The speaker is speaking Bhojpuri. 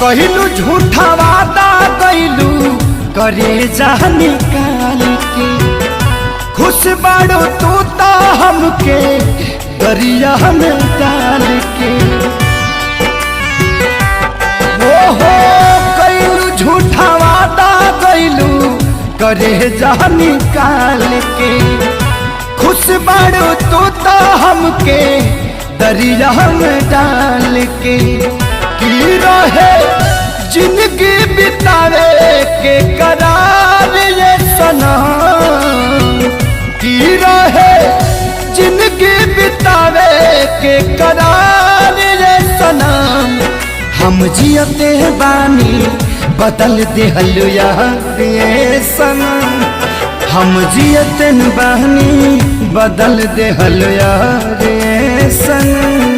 कहलू झूठा वादा कैलू करे जा निकाल के, खुश बाड़ो तू तो हमके दरिया में डाल के। हो कैलू झूठा वादा कैलू करे जा निकाल के, खुश बाड़ो तू तो हमके दरिया में डाल के। की रहे जिंदगी बितावे के करार ये सनम, की रहे जिंदगी बितावे के करार ये सनम। हम जियते बानी बदल दिहल यार ये सनम, हम जियते बानी बदल दिहल यार ये सनम।